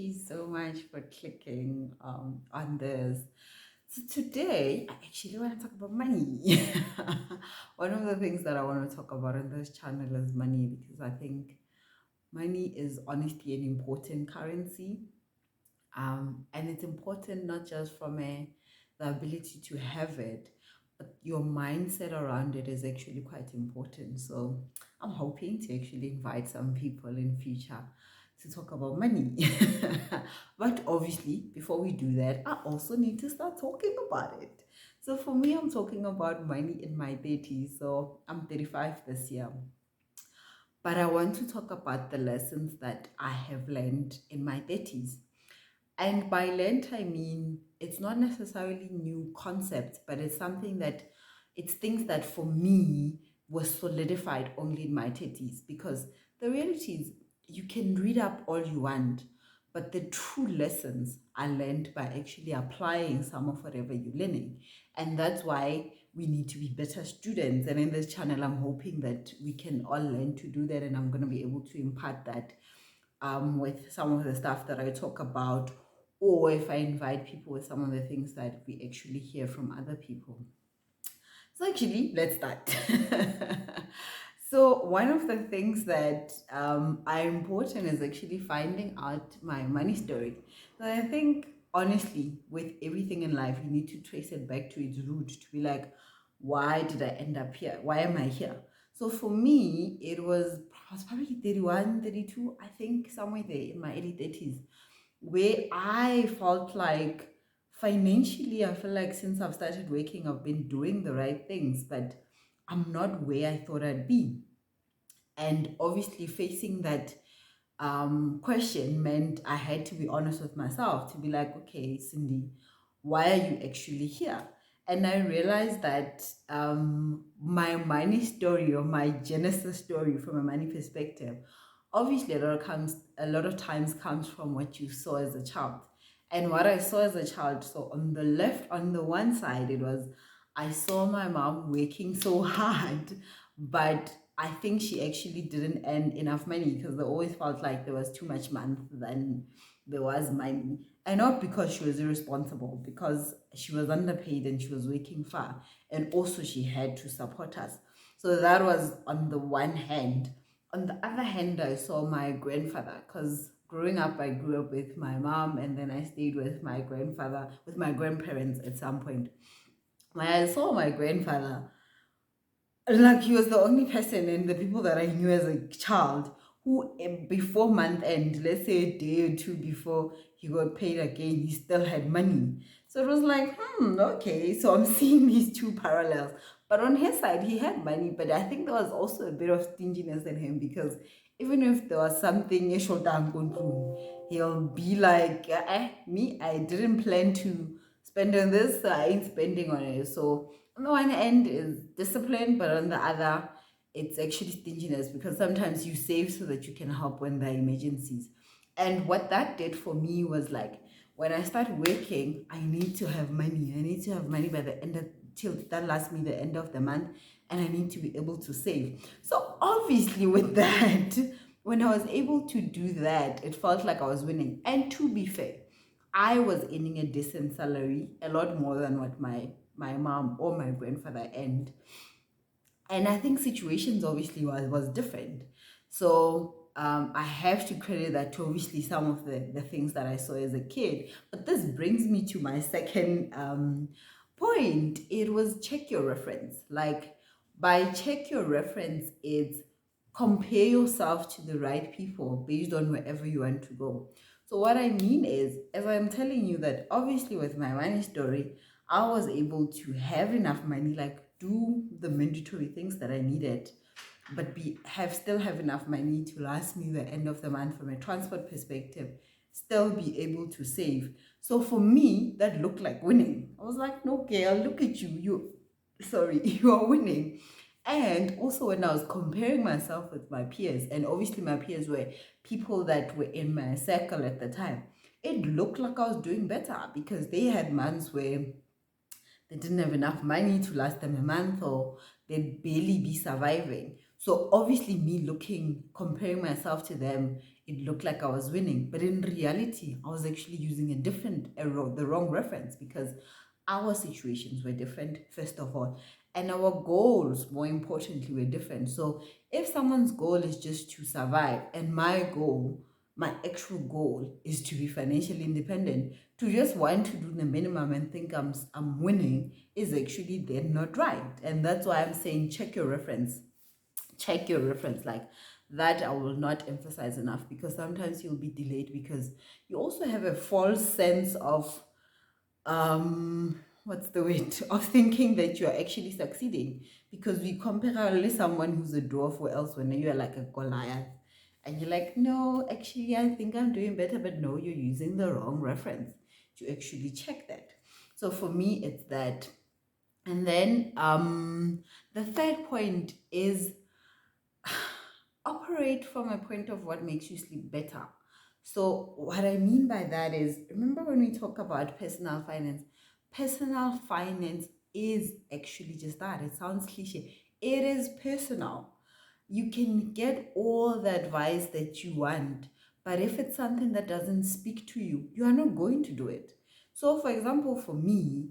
you so much for clicking on this. So today, I actually want to talk about money. One of the things that I want to talk about on this channel is money because I think money is honestly an important currency. And it's important not just from the ability to have it, but your mindset around it is actually quite important. So I'm hoping to actually invite some people in future to talk about money. But obviously, before we do that, I also need to start talking about it. So for me, I'm talking about money in my 30s. So I'm 35 this year. But I want to talk about the lessons that I have learned in my 30s. And by Lent, I mean, it's not necessarily new concept, but it's things that for me was solidified only in my 30s. Because the reality is, you can read up all you want, but the true lessons are learned by actually applying some of whatever you're learning. And that's why we need to be better students. And in this channel, I'm hoping that we can all learn to do that. And I'm going to be able to impart that with some of the stuff that I talk about, or if I invite people with some of the things that we actually hear from other people. So actually, let's start. So one of the things that are important is actually finding out my money story. So I think honestly, with everything in life, you need to trace it back to its root to be like, why did I end up here? Why am I here? So for me, I was probably 31, 32, I think, somewhere there in my early 30s, where I felt like financially, I feel like since I've started working, I've been doing the right things, but I'm not where I thought I'd be. And obviously, facing that question meant I had to be honest with myself to be like, okay, Cindy, why are you actually here? And I realized that my money story, or my genesis story from a money perspective, obviously a lot of times comes from what you saw as a child. And what I saw as a child, so on the left, on the one side, it was I saw my mom working so hard, but I think she actually didn't earn enough money because they always felt like there was too much month than there was money. And not because she was irresponsible, because she was underpaid and she was working far. And also she had to support us. So that was on the one hand. On the other hand, I saw my grandfather, because growing up, I grew up with my mom, and then I stayed with my grandfather, with my grandparents at some point. When I saw my grandfather, like he was the only person in the people that I knew as a child who, before month end, let's say a day or two before he got paid again, he still had money. So it was like, okay, so I'm seeing these two parallels. But on his side, he had money, but I think there was also a bit of stinginess in him, because even if there was something he'll be like, me, I didn't plan to spend on this, so I ain't spending on it. So on the one end is discipline, but on the other, it's actually stinginess, because sometimes you save so that you can help when there are emergencies. And what that did for me was like, when I start working, I need to have money. I need to have money by the end of till that lasts me the end of the month, and I need to be able to save. So obviously, with that, when I was able to do that, it felt like I was winning. And to be fair, I was earning a decent salary, a lot more than what my mom or my grandfather earned. And I think situations obviously was different. So I have to credit that to obviously some of the things that I saw as a kid. But this brings me to my second point. It was check your reference. Like, by check your reference, it's compare yourself to the right people based on wherever you want to go. So what I mean is, as I'm telling you that obviously with my money story, I was able to have enough money, like do the mandatory things that I needed, but still have enough money to last me the end of the month from a transport perspective, still be able to save. So for me, that looked like winning. I was like, no, girl, look at you. You are winning. And also, when I was comparing myself with my peers, and obviously my peers were people that were in my circle at the time, it looked like I was doing better, because they had months where they didn't have enough money to last them a month, or they'd barely be surviving. So obviously, me comparing myself to them, it looked like I was winning, but in reality, I was actually using the wrong reference, because our situations were different, first of all, and our goals, more importantly, were different. So if someone's goal is just to survive, and my actual goal is to be financially independent, to just want to do the minimum and think I'm winning is actually then not right. And that's why I'm saying check your reference. Like, that I will not emphasize enough, because sometimes you'll be delayed because you also have a false sense of what's the word, of thinking that you're actually succeeding, because we compare only someone who's a dwarf or else when you're like a Goliath, and you're like, no, actually I think I'm doing better, but no, you're using the wrong reference to actually check that. So for me, it's that. And then the third point is operate from a point of what makes you sleep better. So what I mean by that is, remember when we talk about personal finance? Personal finance is actually just that. It sounds cliche. It is personal. You can get all the advice that you want, but if it's something that doesn't speak to you, you are not going to do it. So for example, for me,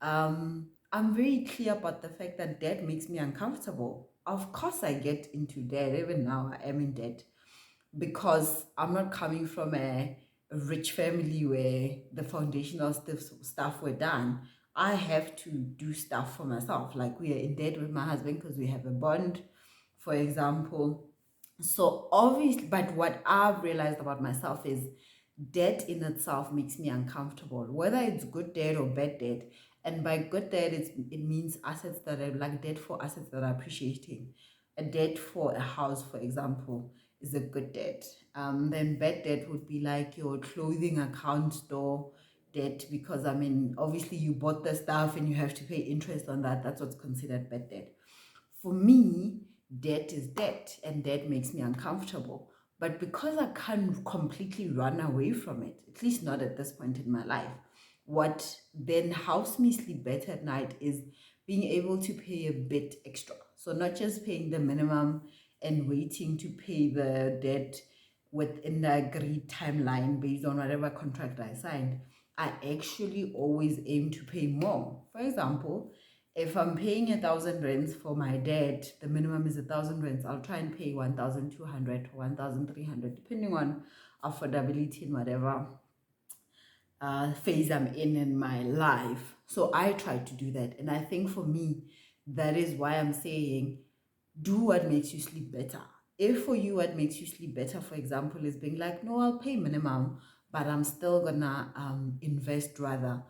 I'm very clear about the fact that debt makes me uncomfortable. Of course, I get into debt. Even now, I am in debt, because I'm not coming from a rich family where the foundational stuff were done. I have to do stuff for myself. Like, we are in debt with my husband because we have a bond, for example. So obviously, but what I've realized about myself is debt in itself makes me uncomfortable, whether it's good debt or bad debt. And by good debt, it means assets that are like debt for assets that are appreciating. A debt for a house, for example, is a good debt. Then bad debt would be like your clothing account store debt, because I mean, obviously you bought the stuff and you have to pay interest on that. That's what's considered bad debt. For me, debt is debt, and debt makes me uncomfortable. But because I can't completely run away from it, at least not at this point in my life, what then helps me sleep better at night is being able to pay a bit extra. So not just paying the minimum and waiting to pay the debt within the agreed timeline based on whatever contract I signed. I actually always aim to pay more. For example, if I'm paying 1,000 rands for my debt, the minimum is 1,000 rands. I'll try and pay 1,200 or 1,300, depending on affordability and whatever phase I'm in my life. So I try to do that. And I think for me, that is why I'm saying do what makes you sleep better. If for you, what makes you sleep better, for example, is being like, no, I'll pay minimum, but I'm still gonna invest rather.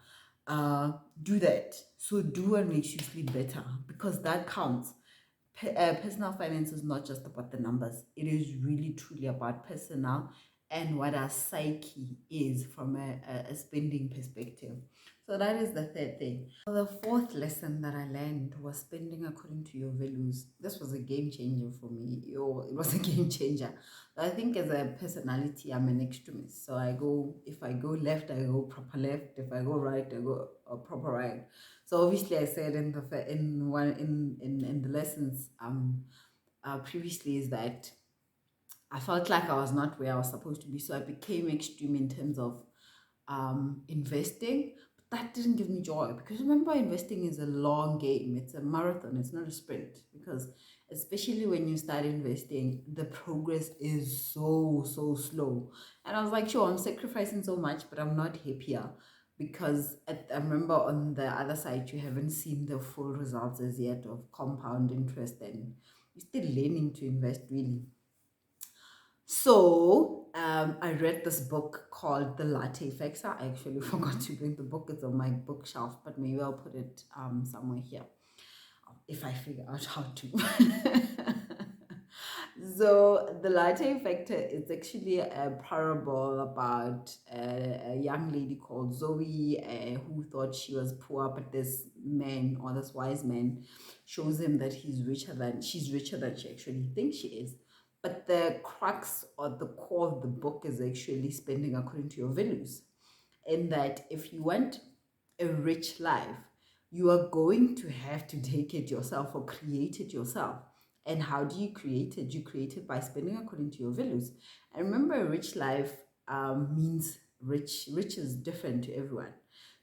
Do that. So do what makes you sleep better, because that counts. Personal finance is not just about the numbers. It is really truly about personal and what our psyche is from a spending perspective. So that is the third thing. The fourth lesson that I learned was spending according to your values. This was a game changer for me. It was a game changer. I think as a personality, I'm an extremist. So if I go left, I go proper left. If I go right, I go proper right. So obviously, I said in the lessons previously, is that I felt like I was not where I was supposed to be. So I became extreme in terms of investing. But that didn't give me joy, because remember, investing is a long game. It's a marathon. It's not a sprint, because especially when you start investing, the progress is so slow. And I was like, sure, I'm sacrificing so much, but I'm not happier, because I remember on the other side, you haven't seen the full results as yet of compound interest, and you're still learning to invest, really. So I read this book called The Latte Effect. I actually forgot to bring the book. It's on my bookshelf, but maybe I'll put it somewhere here if I figure out how to. So the latte effect is actually a parable about a young lady called Zoe, who thought she was poor, but this man, or this wise man, shows him that she's richer than she actually thinks she is. But the crux or the core of the book is actually spending according to your values. In that, if you want a rich life, you are going to have to take it yourself or create it yourself. And how do you create it? You create it by spending according to your values. And remember, a rich life means rich. Rich is different to everyone.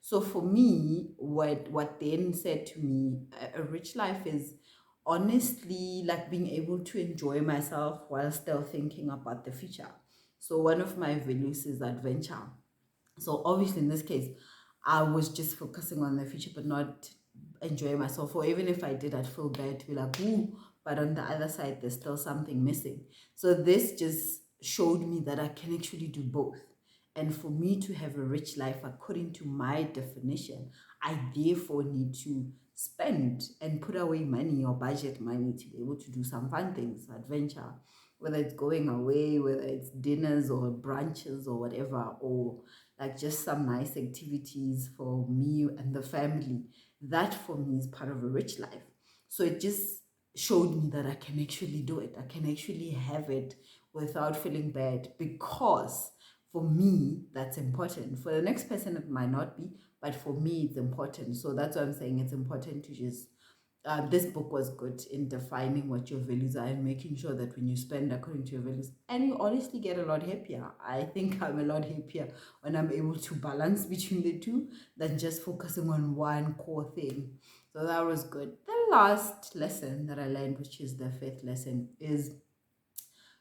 So for me, what then said to me, a rich life is honestly like being able to enjoy myself while still thinking about the future. So one of my values is adventure. So obviously in this case, I was just focusing on the future but not enjoying myself. Or even if I did, I'd feel bad to be like, ooh, but on the other side, there's still something missing. So this just showed me that I can actually do both. And for me to have a rich life, according to my definition, I therefore need to spend and put away money or budget money to be able to do some fun things, adventure, whether it's going away, whether it's dinners or brunches or whatever, or like just some nice activities for me and the family. That for me is part of a rich life. So it just showed me that I can actually do it. I can actually have it without feeling bad, because for me, that's important. For the next person, it might not be, but for me, it's important. So that's why I'm saying it's important to just this book was good in defining what your values are and making sure that when you spend according to your values, and you honestly get a lot happier. I think I'm a lot happier when I'm able to balance between the two than just focusing on one core thing. So that was good. The last lesson that I learned, which is the fifth lesson, is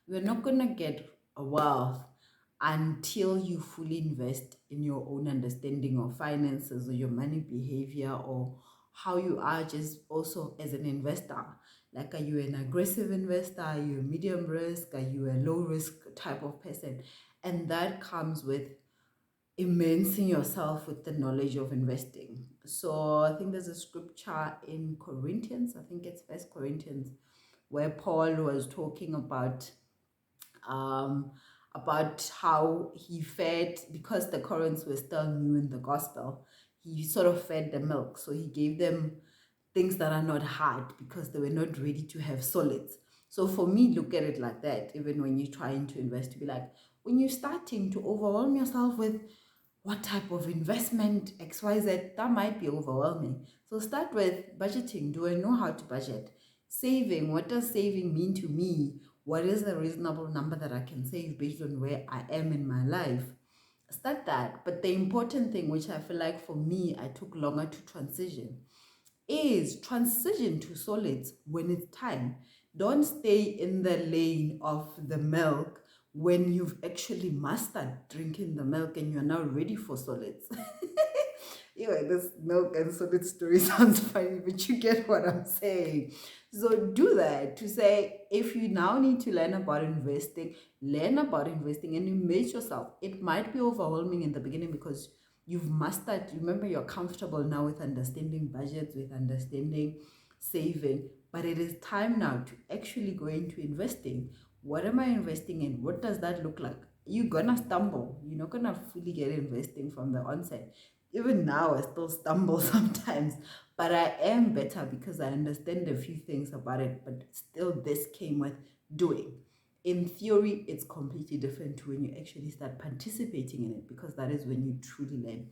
you're not gonna get a wealth until you fully invest in your own understanding of finances or your money behavior, or how you are just also as an investor. Like, are you an aggressive investor? Are you a medium risk? Are you a low risk type of person? And that comes with immersing yourself with the knowledge of investing. So I think there's a scripture in Corinthians, I think it's First Corinthians, where Paul was talking um, about how he fed, because the Corinthians were still new in the gospel, he sort of fed the milk. So he gave them things that are not hard because they were not ready to have solids. So for me, look at it like that, even when you're trying to invest, to be like, when you're starting to overwhelm yourself with what type of investment XYZ, that might be overwhelming. So start with budgeting. Do I know how to budget? Saving, what does saving mean to me? What is a reasonable number that I can save based on where I am in my life? Start that. But the important thing, which I feel like for me, I took longer to transition, is transition to solids when it's time. Don't stay in the lane of the milk when you've actually mastered drinking the milk and you're now ready for solids. Anyway, this milk and solid story sounds funny, but you get what I'm saying. So do that, to say, if you now need to learn about investing, learn about investing and immerse yourself. It might be overwhelming in the beginning because you've mastered, remember, you're comfortable now with understanding budgets, with understanding saving, but it is time now to actually go into investing. What am I investing in? What does that look like? You're gonna stumble. You're not gonna fully get investing from the onset. Even now, I still stumble sometimes, but I am better because I understand a few things about it. But still, this came with doing. In theory, it's completely different to when you actually start participating in it, because that is when you truly learn.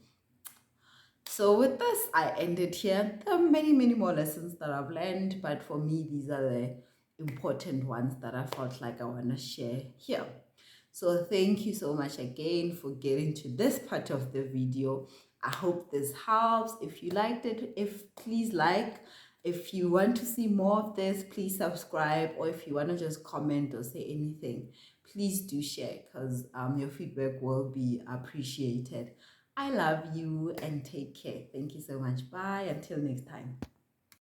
So with this, I ended here. There are many, many more lessons that I've learned, but for me, these are the important ones that I felt like I want to share here. So thank you so much again for getting to this part of the video. I hope this helps. If you liked it, please like. If you want to see more of this, please subscribe. Or if you want to just comment or say anything, please do share, because your feedback will be appreciated. I love you and take care. Thank you so much. Bye. Until next time.